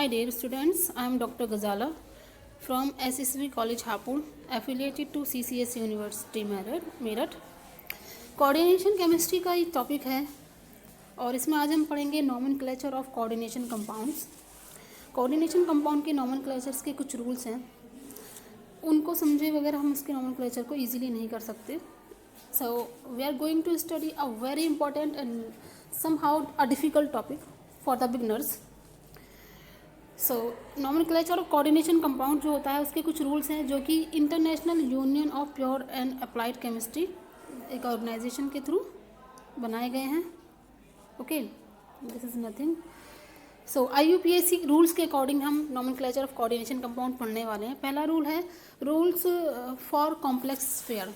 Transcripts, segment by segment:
dear students, I am Dr. Ghazala from SSV College Hapur, affiliated to CCS University Meerut. Coordination chemistry का एक topic है और इसमें आज हम पढ़ेंगे nomenclature of coordination compounds. Coordination compound के नॉमेनक्लेचर्स के कुछ रूल्स हैं, उनको समझे बगैर हम उसके नॉमेनक्लेचर को इजीली नहीं कर सकते। So we are going to study a very important and somehow a difficult topic for the beginners. So nomenclature of coordination compound जो होता है उसके कुछ रूल्स हैं जो कि international union of pure and applied chemistry एक ऑर्गेनाइजेशन के थ्रू बनाए गए हैं। Okay, this is nothing. So IUPAC rules के अकॉर्डिंग हम नॉमेनक्लेचर ऑफ कोऑर्डिनेशन कंपाउंड पढ़ने वाले हैं। पहला रूल है रूल्स फॉर कॉम्प्लेक्स स्फीयर।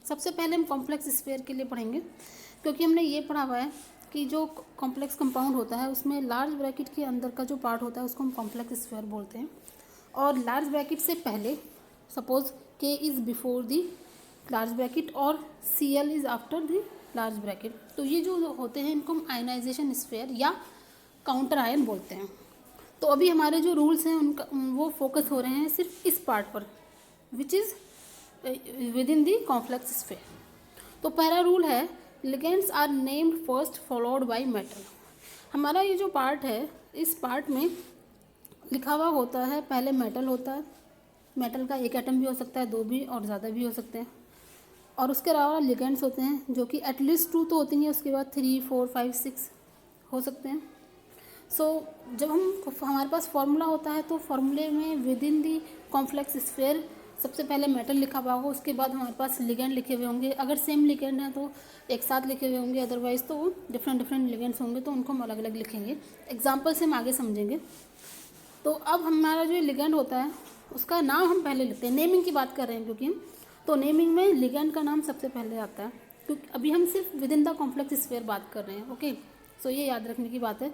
सबसे पहले हम कॉम्प्लेक्स स्फीयर के लिए पढ़ेंगे, क्योंकि हमने ये पढ़ा हुआ है कि जो कॉम्प्लेक्स कंपाउंड होता है उसमें लार्ज ब्रैकेट के अंदर का जो पार्ट होता है उसको हम कॉम्प्लेक्स स्फीयर बोलते हैं। और लार्ज ब्रैकेट से पहले suppose K is before the large bracket और Cl is after the large bracket, तो ये जो होते हैं इनको हम आयनाइजेशन स्फीयर या काउंटर आयन बोलते हैं। तो अभी हमारे जो रूल्स हैं उनका वो फोकस हो रहे हैं सिर्फ इस पार्ट पर, which is within the complex sphere. तो पहला रूल है ligands are named first followed by metal. हमारा ये जो पार्ट है इस पार्ट में लिखा हुआ होता है पहले मेटल होता है। मेटल का एक एटम भी हो सकता है, दो भी और ज़्यादा भी हो सकते हैं। और उसके अलावा लिगेंड्स होते हैं जो कि एटलीस्ट 2 तो होती हैं, उसके बाद 3, 4, 5, 6 हो सकते हैं। सो जब हमारे पास फार्मूला होता है तो फार्मूले में with in the complex sphere सबसे पहले मेटल लिखा हुआ होगा, उसके बाद हमारे पास लिगेंड लिखे हुए होंगे। अगर सेम लिगेंड है तो एक साथ लिखे हुए होंगे, अदरवाइज़ तो डिफरेंट लिगेंड्स होंगे तो उनको हम अलग अलग लिखेंगे। एग्जाम्पल से हम आगे समझेंगे। तो अब हमारा जो लिगेंड होता है उसका नाम हम पहले लिखते हैं। नेमिंग की बात कर रहे हैं क्योंकि हम तो नेमिंग में लिगेंड का नाम सबसे पहले आता है, क्योंकि अभी हम सिर्फ with in the complex sphere बात कर रहे हैं। ओके, सो ये याद रखने की बात है।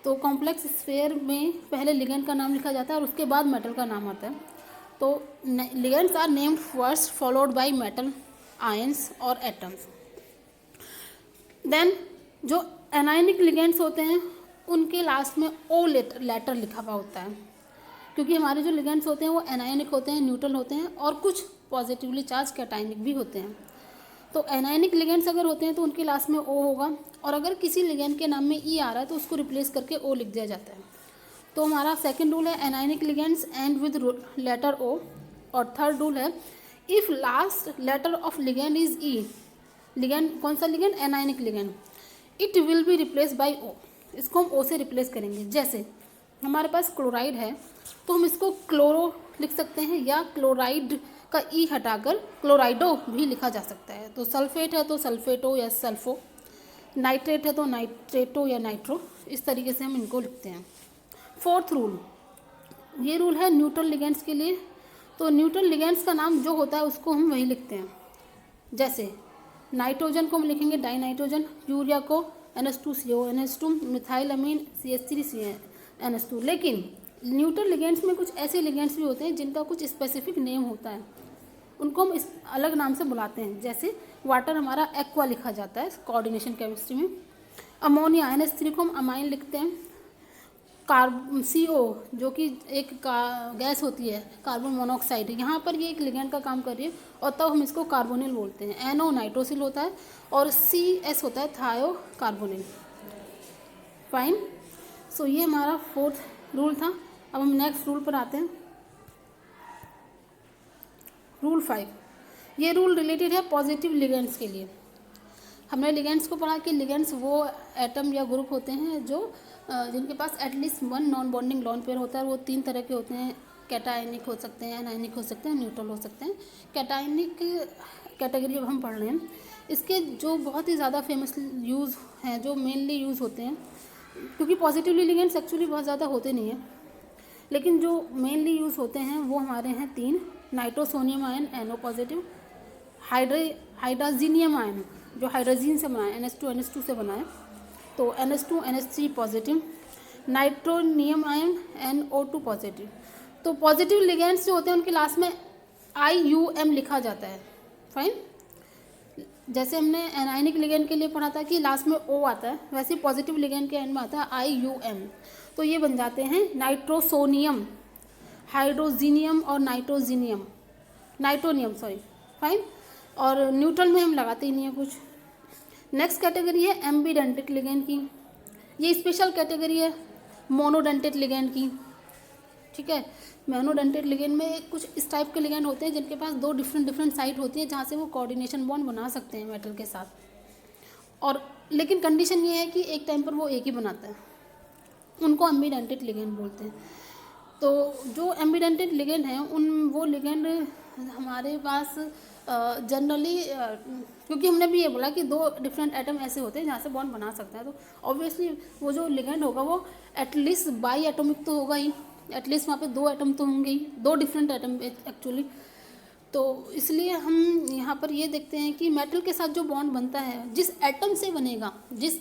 तो कॉम्प्लेक्स स्फीयर में पहले लिगेंड का नाम लिखा जाता है और उसके बाद मेटल का नाम आता है। तो ligands are named first followed by metal ions और एटम्स। देन जो एनायनिक लिगेंड्स होते हैं उनके लास्ट में ओ लेटर लिखा हुआ होता है, क्योंकि हमारे जो लिगेंड्स होते हैं वो एनायनिक होते हैं, न्यूट्रल होते हैं और कुछ पॉजिटिवली चार्ज कैटायनिक भी होते हैं। तो एनायनिक लिगेंड्स अगर होते हैं तो उनके लास्ट में ओ होगा, और अगर किसी लिगेंड के नाम में ई आ रहा है तो उसको रिप्लेस करके ओ लिख दिया जाता है। तो हमारा सेकंड रूल है anionic ligands end with letter O. और थर्ड रूल है if last letter of ligand is E, ligand कौन सा ligand, anionic ligand, it will be replace by O. इसको हम ओ से रिप्लेस करेंगे। जैसे हमारे पास क्लोराइड है तो हम इसको क्लोरो लिख सकते हैं, या क्लोराइड का ई हटाकर क्लोराइडो भी लिखा जा सकता है। तो सल्फेट है तो सल्फेटो या सल्फो, नाइट्रेट है तो नाइट्रेटो या नाइट्रो, इस तरीके से हम इनको लिखते हैं। फोर्थ रूल, ये रूल है न्यूट्रल लिगेंड्स के लिए। तो न्यूट्रल लिगेंड्स का नाम जो होता है उसको हम वही लिखते हैं। जैसे नाइट्रोजन को हम लिखेंगे डाई नाइट्रोजन, यूरिया को NH2CO NH2, मिथाइल अमीन CH3 NH2। लेकिन न्यूट्रल लिगेंड्स में कुछ ऐसे लिगेंड्स भी होते हैं जिनका कुछ स्पेसिफिक नेम होता है, उनको हम इस अलग नाम से बुलाते हैं। जैसे वाटर हमारा एक्वा लिखा जाता है कोऑर्डिनेशन केमिस्ट्री में। अमोनिया NH3 को हम अमाइन लिखते हैं। CO जो कि एक गैस होती है, कार्बन मोनोऑक्साइड, यहाँ पर ये एक लिगेंड का काम कर रही है और तब हम इसको कार्बोनिल बोलते हैं। NO नाइट्रोसिल होता है और CS होता है थायो कार्बोनिल। फाइन, सो ये हमारा फोर्थ रूल था। अब हम नेक्स्ट रूल पर आते हैं, रूल 5। ये रूल रिलेटेड है पॉजिटिव लिगेंड्स के लिए। हमने लिगेंड्स को पढ़ा कि लिगेंड्स वो एटम या ग्रुप होते हैं जो जिनके पास at least 1 non bonding lone pair होता है। वो 3 तरह के होते हैं, कैटायनिक हो सकते हैं, एनायनिक हो सकते हैं, न्यूट्रल हो सकते हैं। कैटायनिक कैटेगरी अब हम पढ़ रहे हैं। इसके जो बहुत ही ज़्यादा फेमस यूज़ हैं, जो मेनली यूज़ होते हैं, क्योंकि पॉजिटिवली लिगेंड्स एक्चुअली बहुत ज़्यादा होते नहीं हैं, लेकिन जो मेनली यूज़ होते हैं वो हमारे हैं 3। Nitrosonium ion NO positive, hydrogenium ion जो हाइड्रोजीन से बना है, NH2 से बना है, तो NH2 NH3 positive, nitronium ion NO2 positive. तो पॉजिटिव लिगेंड्स जो होते हैं उनके लास्ट में IUM लिखा जाता है। फाइन, जैसे हमने एनायनिक लिगेंड के लिए पढ़ा था कि लास्ट में O आता है, वैसे पॉजिटिव लिगेंड के एंड में आता है IUM। तो ये बन जाते हैं नाइट्रोसोनियम, हाइड्रोजीनियम और नाइट्रोनियम सॉरी, फाइन। और न्यूट्रल में हम लगाते ही नहीं है कुछ। नेक्स्ट कैटेगरी है एम्बीडेंटेड लिगेंड की, ये स्पेशल कैटेगरी है मोनोडेंटेड लिगेंड की, ठीक है। मोनोडेंटेड लिगेंड में कुछ इस टाइप के लिगेंड होते हैं जिनके पास दो डिफरेंट साइट होती है जहाँ से वो कोऑर्डिनेशन बॉन्ड बना सकते हैं मेटल के साथ, और लेकिन कंडीशन ये है कि एक टाइम पर वो एक ही बनाता है, उनको एम्बीडेंटेड लिगेंड बोलते हैं। तो जो एम्बीडेंटेड लिगेंड हैं वो लिगेंड हमारे पास जनरली क्योंकि हमने भी ये बोला कि दो डिफरेंट एटम ऐसे होते हैं जहाँ से बॉन्ड बना सकता है, तो ऑब्वियसली वो जो लिगेंड होगा वो एटलीस्ट बाई एटोमिक तो होगा ही, एटलीस्ट वहाँ पे दो एटम तो होंगे ही, दो डिफरेंट एटम एक्चुअली। तो इसलिए हम यहाँ पर ये देखते हैं कि मेटल के साथ जो बॉन्ड बनता है, जिस एटम से बनेगा, जिस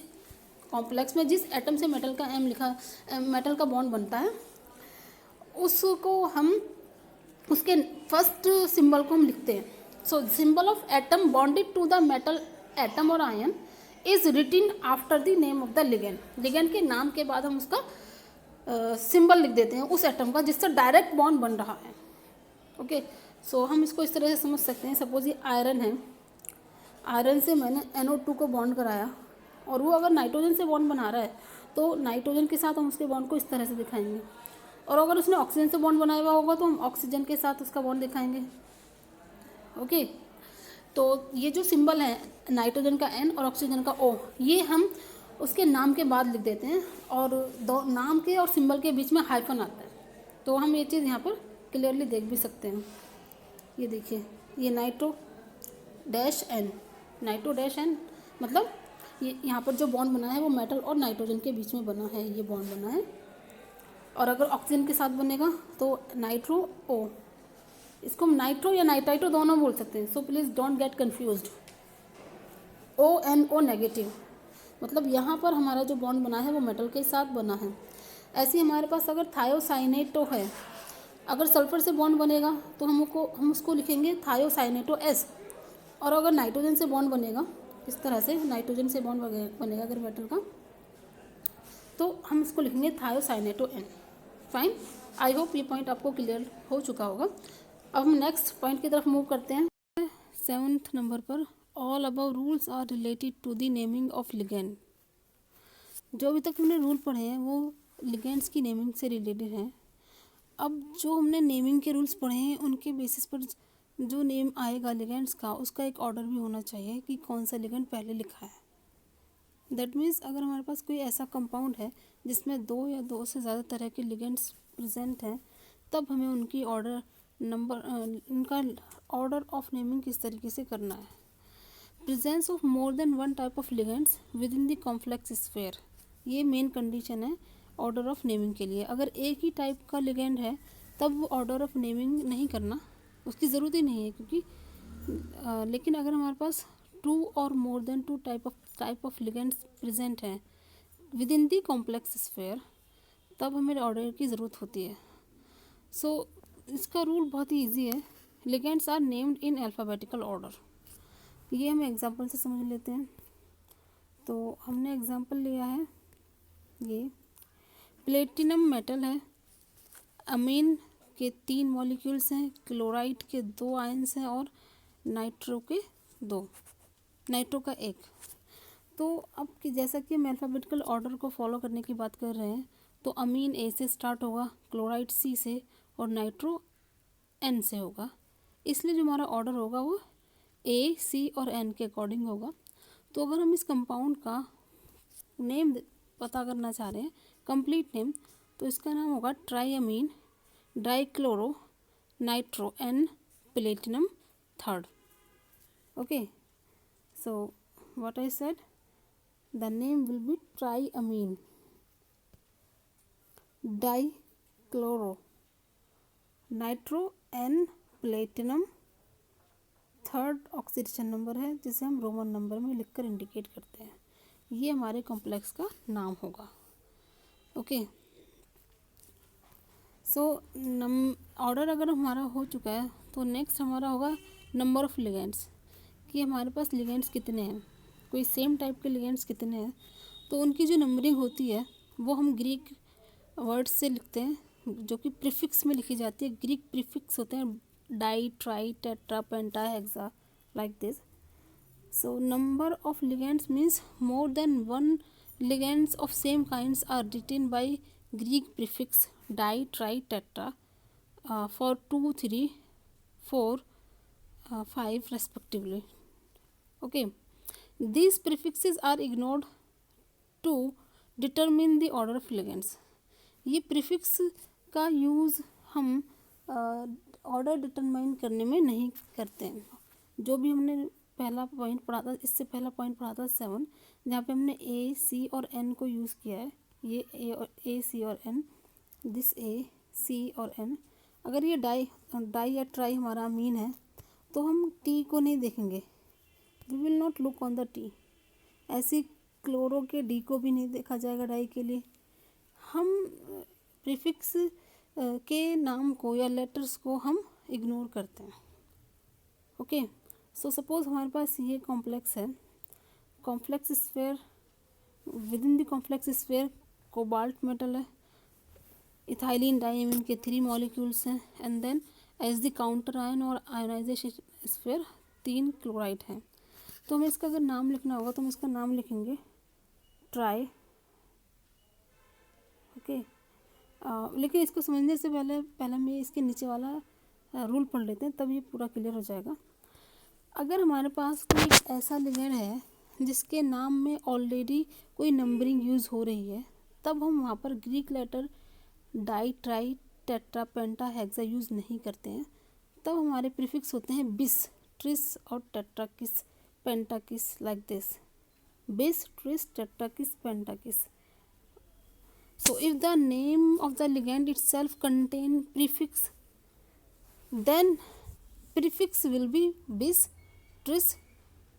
कॉम्प्लेक्स में जिस एटम से मेटल का मेटल का बॉन्ड बनता है, उसको हम उसके फर्स्ट सिंबल को हम लिखते हैं। So symbol of atom bonded to the metal atom और ion is written after the name of the ligand. Ligand के नाम के बाद हम उसका सिंबल लिख देते हैं उस एटम का जिससे डायरेक्ट बॉन्ड बन रहा है। ओके, सो हम इसको इस तरह से समझ सकते हैं। सपोज ये आयरन है, आयरन से मैंने NO2 को बॉन्ड कराया और वो अगर नाइट्रोजन से बॉन्ड बना रहा है तो नाइट्रोजन के साथ हम उसके बॉन्ड को इस तरह से दिखाएंगे, और अगर उसने ऑक्सीजन से बॉन्ड बनाया हुआ होगा तो हम ऑक्सीजन के साथ उसका बॉन्ड दिखाएंगे। ओके, तो ये जो सिंबल है नाइट्रोजन का N और ऑक्सीजन का O, ये हम उसके नाम के बाद लिख देते हैं, और दो नाम के और सिंबल के बीच में हाइफन आता है, तो हम ये चीज़ यहाँ पर क्लियरली देख भी सकते हैं। ये देखिए, ये नाइट्रो डैश N मतलब ये यहाँ पर जो बॉन्ड बना है वो मेटल और नाइट्रोजन के बीच में बना है, ये बॉन्ड बना है। और अगर ऑक्सीजन के साथ बनेगा तो नाइट्रो O, इसको हम नाइट्रो या नाइट्राइटो दोनों बोल सकते हैं, so please don't get confused. ONO negative, मतलब यहाँ पर हमारा जो बॉन्ड बना है वो मेटल के साथ बना है। ऐसे ही हमारे पास अगर थायोसाइनेटो है, अगर सल्फर से बॉन्ड बनेगा तो हम उसको लिखेंगे थायोसाइनेटो S, और अगर नाइट्रोजन से बॉन्ड बनेगा, इस तरह से नाइट्रोजन से बॉन्ड बनेगा अगर मेटल का, तो हम इसको लिखेंगे thiocyanato N। Fine, I hope ये पॉइंट आपको क्लियर हो चुका होगा। अब हम नेक्स्ट पॉइंट की तरफ मूव करते हैं। 7th नंबर पर, all above rules are related to the naming of ligand. जो अभी तक हमने रूल पढ़े हैं वो लिगेंड्स की नेमिंग से रिलेटेड हैं। अब जो हमने नेमिंग के रूल्स पढ़े हैं उनके बेसिस पर जो नेम आएगा लिगेंड्स का, उसका एक ऑर्डर भी होना चाहिए कि कौन सा लिगेंड पहले लिखा है। दैट मीन्स अगर हमारे पास कोई ऐसा कंपाउंड है जिसमें दो या दो से ज़्यादा तरह के लिगेंड्स प्रेजेंट हैं, तब हमें उनकी उनका ऑर्डर ऑफ नेमिंग किस तरीके से करना है। Presence of more than one type of ligands with in the complex sphere, ये मेन कंडीशन है ऑर्डर ऑफ नेमिंग के लिए। अगर एक ही टाइप का लिगेंड है तब वो ऑर्डर ऑफ नेमिंग नहीं करना, उसकी ज़रूरत ही नहीं है, क्योंकि लेकिन अगर हमारे पास 2 और more than 2 type of ligands present हैं within the complex sphere, तब हमें ऑर्डर की ज़रूरत होती है। सो इसका रूल बहुत ही ईजी है, ligands are named in alphabetical order. ये हम एग्जांपल से समझ लेते हैं। तो हमने एग्जांपल लिया है, ये प्लेटिनम मेटल है, अमीन के 3 मॉलिक्यूल्स हैं, क्लोराइड के 2 आयंस हैं और नाइट्रो का 1। तो अब जैसा कि हम अल्फ़ाबेटिकल ऑर्डर को फॉलो करने की बात कर रहे हैं, तो अमीन A से स्टार्ट होगा, क्लोराइड C से और नाइट्रो N से होगा। इसलिए जो हमारा ऑर्डर होगा वो A, C और N के अकॉर्डिंग होगा। तो अगर हम इस कंपाउंड का नेम पता करना चाह रहे हैं, कंप्लीट नेम, तो इसका नाम होगा triammine dichloro nitro N platinum 3rd। Okay, so what I said, the name will be triamine dichloro nitro N platinum 3rd oxidation number है, जिसे हम रोमन नंबर में लिखकर इंडिकेट करते हैं। ये हमारे कॉम्प्लेक्स का नाम होगा। ओके, सो ऑर्डर अगर हमारा हो चुका है तो नेक्स्ट हमारा होगा नंबर ऑफ लिगेंड्स, कि हमारे पास लिगेंड्स कितने हैं, कोई सेम टाइप के लिगेंड्स कितने हैं। तो उनकी जो नंबरिंग होती है वो हम ग्रीक वर्ड्स से लिखते हैं जो कि प्रीफिक्स में लिखी जाती है। ग्रीक प्रीफिक्स होते हैं di, tri, tetra, penta, hexa, like this. So number of ligands means more than one ligands of same kinds are written by Greek prefix di, tri, tetra for 2, 3, 4, 5 respectively. Okay, these prefixes are ignored to determine the order of ligands. ये prefix का use हम order determine करने में नहीं करते हैं। जो भी हमने पहला पॉइंट पढ़ा था, इससे पहला पॉइंट पढ़ा था 7, जहाँ पे हमने ए, सी और एन को यूज़ किया है। ये ए, सी और एन, दिस ए, सी और एन। अगर ये डाई या ट्राई हमारा अमीन है तो हम टी को नहीं देखेंगे, we will not look on the T. ऐसी क्लोरो के डी को भी नहीं देखा जाएगा डाई के लिए। हम प्रीफिक्स के नाम को या लेटर्स को हम इग्नोर करते हैं। ओके, सो सपोज हमारे पास ये कॉम्प्लेक्स है, complex sphere, within the complex sphere cobalt metal है, इथाइलिन डाइमीन के 3 मॉलिक्यूल्स हैं, and then as the counter ion और आयोनाइजेशन स्फीयर 3 क्लोराइड हैं। तो हमें इसका अगर नाम लिखना होगा तो हम इसका नाम लिखेंगे ट्राई। ओके, लेकिन इसको समझने से पहले हम ये इसके नीचे वाला रूल पढ़ लेते हैं, तब ये पूरा क्लियर हो जाएगा। अगर हमारे पास कोई ऐसा लिगेंड है जिसके नाम में ऑलरेडी कोई नंबरिंग यूज़ हो रही है, तब हम वहाँ पर Greek letter di, tri, tetra, penta, hexa use नहीं करते हैं। तब हमारे प्रीफिक्स होते हैं बिस, ट्रिस और tetrakis, pentakis, like this. Bis, tris, tetrakis, pentakis. So if the name of the ligand itself contain prefix, then prefix will be bis, tris,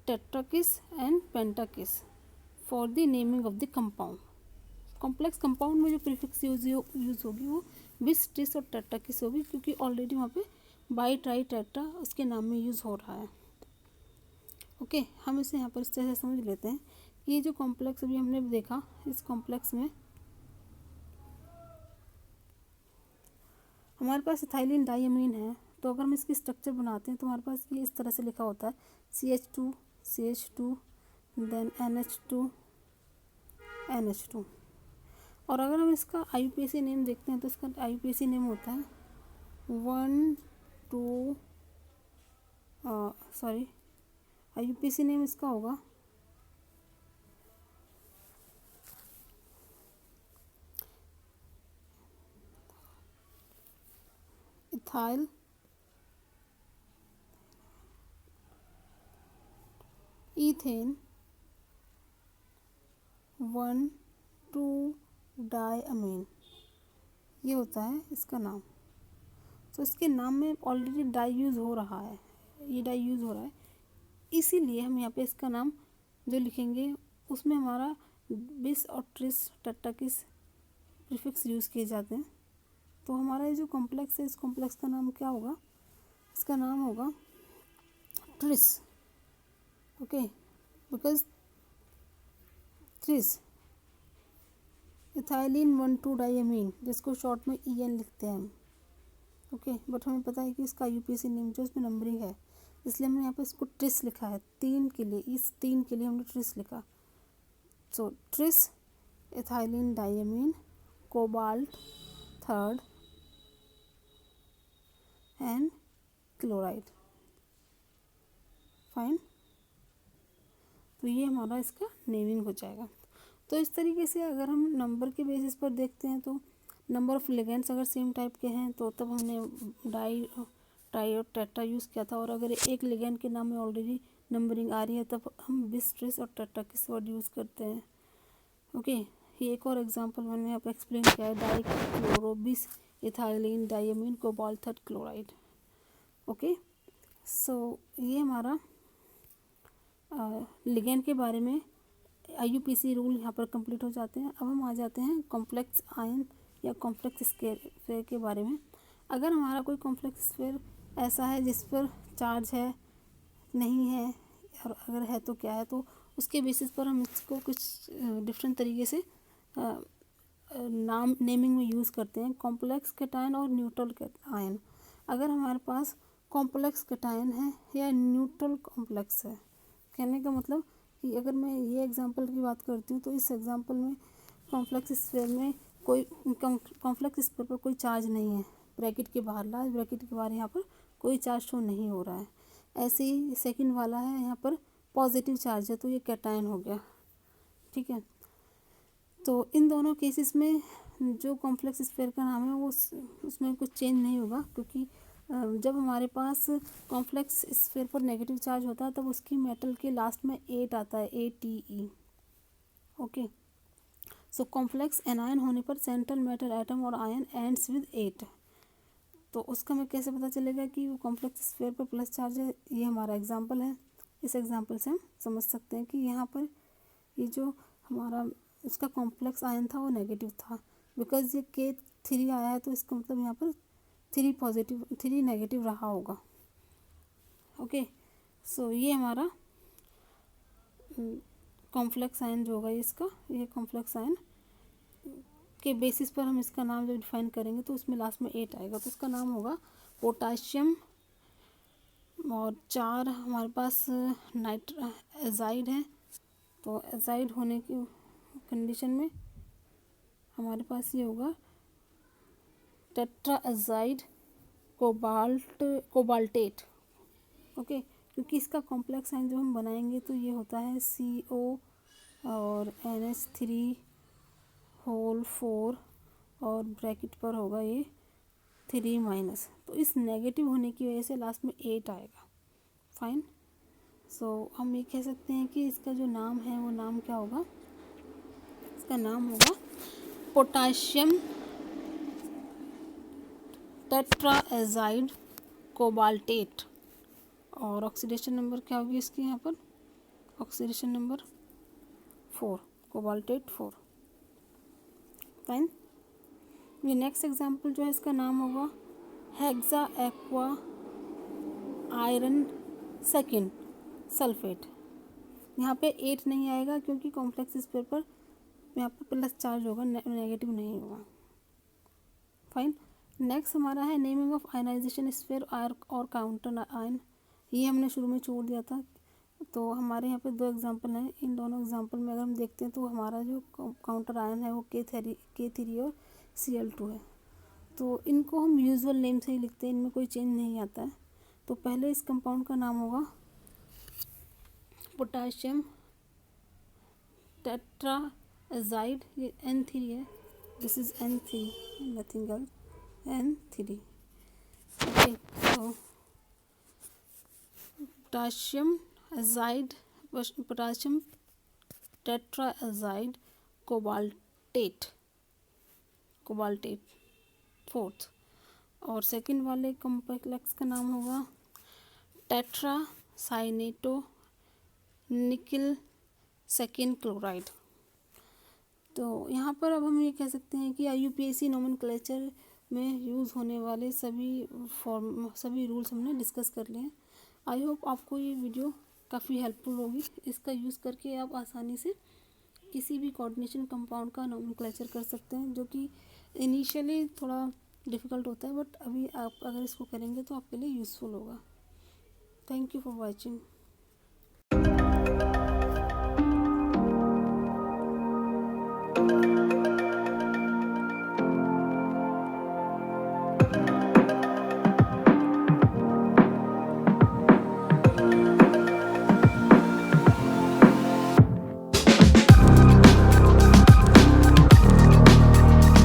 tetrakis and pentakis for the naming of the compound. Complex compound में जो prefix use होगी वो बिस, tris और tetrakis होगी, क्योंकि already वहाँ पे बाई, ट्राई, टेट्रा उसके नाम में यूज़ हो रहा है। ओके, हम इसे यहाँ पर इस तरह से समझ लेते हैं कि ये जो कॉम्प्लेक्स अभी हमने देखा, इस कॉम्प्लेक्स में हमारे पास इथाइलिन डाइमीन है। तो अगर हम इसकी स्ट्रक्चर बनाते हैं तो हमारे पास ये इस तरह से लिखा होता है CH2, CH2, then NH2, NH2। और अगर हम इसका IUPAC नेम देखते हैं तो इसका IUPAC नेम होता है 1, 2 IUPAC नेम इसका होगा इथाइल ईथेन 1,2 डाइअमीन, ये होता है इसका नाम। तो इसके नाम में ऑलरेडी डाई यूज़ हो रहा है, ये डाई यूज़ हो रहा है, इसीलिए हम यहाँ पे इसका नाम जो लिखेंगे उसमें हमारा बिस और ट्रिस, टेट्राकिस प्रीफिक्स यूज़ किए जाते हैं। तो हमारा ये जो कॉम्प्लेक्स है, इस कॉम्प्लेक्स का नाम क्या होगा? इसका नाम होगा tris. Okay, because tris ethylene 1,2 diamine, जिसको शॉर्ट में EN लिखते हैं हम। ओके, बट हमें पता है कि इसका IUPAC नेम जो इसमें नंबरिंग है, इसलिए हमने यहाँ पे इसको ट्रिस लिखा है। 3 के लिए, इस 3 के लिए हमने ट्रिस लिखा। So tris ethylene diamine cobalt 3rd and chloride. Fine, तो ये हमारा इसका नेमिंग हो जाएगा। तो इस तरीके से अगर हम नंबर के बेसिस पर देखते हैं तो नंबर ऑफ लिगेंड्स अगर सेम टाइप के हैं तो तब हमने डाई, ट्राई और टेट्रा यूज़ किया था। और अगर एक लिगेंड के नाम में ऑलरेडी नंबरिंग आ रही है तब हम बिस, ट्रिस और टेट्राकिस वर्ड यूज़ करते हैं। ओके, ये एक और एग्जांपल मैंने यहाँ पर एक्सप्लेन किया है, di chloro bis ethylene diamine cobalt 3rd chloride. Okay, so ये हमारा लिगेंड के बारे में IUPAC रूल यहाँ पर कंप्लीट हो जाते हैं। अब हम आ जाते हैं कॉम्प्लेक्स आयन या कॉम्प्लेक्स स्फीयर के बारे में। अगर हमारा कोई कॉम्प्लेक्स स्फीयर ऐसा है जिस पर चार्ज है, नहीं है, और अगर है तो क्या है, तो उसके बेसिस पर हम इसको कुछ डिफरेंट तरीके से नाम नेमिंग में यूज़ करते हैं, कॉम्प्लेक्स कैटायन और न्यूट्रल आयन। अगर हमारे पास कॉम्प्लेक्स कैटायन है या न्यूट्रल कॉम्प्लेक्स है, कहने का मतलब कि अगर मैं ये एग्जांपल की बात करती हूँ तो इस एग्जांपल में कॉम्प्लेक्स स्फीयर में कोई कॉम्प्लेक्स स्फीयर पर कोई चार्ज नहीं है, ब्रैकेट के बाहर, लार्ज ब्रैकेट के बाहर यहाँ पर कोई चार्ज शो नहीं हो रहा है। ऐसे ही सेकंड वाला है, यहाँ पर पॉजिटिव चार्ज है तो ये कैटायन हो गया, ठीक है। तो इन दोनों केसेस में जो कॉम्प्लेक्स स्फीयर का नाम है वो उसमें कुछ चेंज नहीं होगा, क्योंकि जब हमारे पास कॉम्प्लेक्स स्फीयर पर नेगेटिव चार्ज होता है तब उसकी मेटल के लास्ट में 8 आता है, ATE, okay. So complex anion होने पर सेंट्रल मेटल एटम और आयन एंड्स विद 8। तो उसका हमें कैसे पता चलेगा कि वो कॉम्प्लेक्स स्फीयर पर प्लस चार्ज है? ये हमारा एग्जांपल है, इस एग्जांपल से हम समझ सकते हैं कि यहाँ पर ये जो हमारा इसका कॉम्प्लेक्स आयन था वो नेगेटिव था, बिकॉज ये K3 आया है तो इसका मतलब यहाँ पर 3 पॉजिटिव 3 नेगेटिव रहा होगा, ओके। सो ये हमारा कॉम्प्लेक्स आयन जो होगा इसका, ये कॉम्प्लेक्स आयन के बेसिस पर हम इसका नाम जब डिफाइन करेंगे तो उसमें लास्ट में 8 आएगा, तो इसका नाम होगा पोटाशियम। और 4 हमारे पास एजाइड है, तो एजाइड होने की कंडीशन में हमारे पास ये होगा टेट्राएजाइड कोबाल्टेट, ओके। क्योंकि इसका कॉम्प्लेक्स आयन जब हम बनाएंगे तो ये होता है CO और NH3 होल 4 और ब्रैकेट पर होगा ये 3-, तो इस नेगेटिव होने की वजह से लास्ट में 8 आएगा, फाइन। सो हम ये कह सकते हैं कि इसका जो नाम है वो नाम क्या होगा? इसका नाम होगा पोटाशियम टेट्राएजाइड कोबाल्टेट। और ऑक्सीडेशन नंबर क्या होगी इसकी? यहाँ पर ऑक्सीडेशन नंबर 4, कोबाल्टेट 4, फाइन। ये नेक्स्ट एग्जांपल जो है इसका नाम होगा hexa aqua iron second sulphate. यहाँ पे 8 नहीं आएगा क्योंकि कॉम्प्लेक्स स्फीयर पर यहाँ पर प्लस चार्ज होगा, नेगेटिव नहीं होगा, फाइन। नेक्स्ट हमारा है नेमिंग ऑफ आयनाइजेशन स्फीयर और काउंटर आयन। ये हमने शुरू में छोड़ दिया था, तो हमारे यहाँ पे 2 एग्जांपल हैं। इन दोनों एग्जांपल में अगर हम देखते हैं तो हमारा जो काउंटर आयन है वो K3 और Cl2 है, तो इनको हम यूजुअल नेम से ही लिखते हैं, इनमें कोई चेंज नहीं आता है। तो पहले इस कंपाउंड का नाम होगा पोटाशियम टेट्राएजाइड, ये N3 है, this is N3, nothing else, N3, okay. So potassium tetraazide cobaltate 4th। और सेकंड वाले कॉम्प्लेक्स का नाम होगा टेट्रासाइनेटो निकल सेकेंड क्लोराइड। तो यहाँ पर अब हम ये कह सकते हैं कि IUPAC नोमेनक्लेचर में यूज़ होने वाले सभी रूल्स हमने डिस्कस कर लिए हैं। आई होप आपको ये वीडियो काफ़ी हेल्पफुल होगी। इसका यूज़ करके आप आसानी से किसी भी कोऑर्डिनेशन कंपाउंड का नोमेनक्लेचर कर सकते हैं, जो कि इनिशियली थोड़ा डिफ़िकल्ट होता है, बट अभी आप अगर इसको करेंगे तो आपके लिए यूज़फुल होगा। Thank you for watching.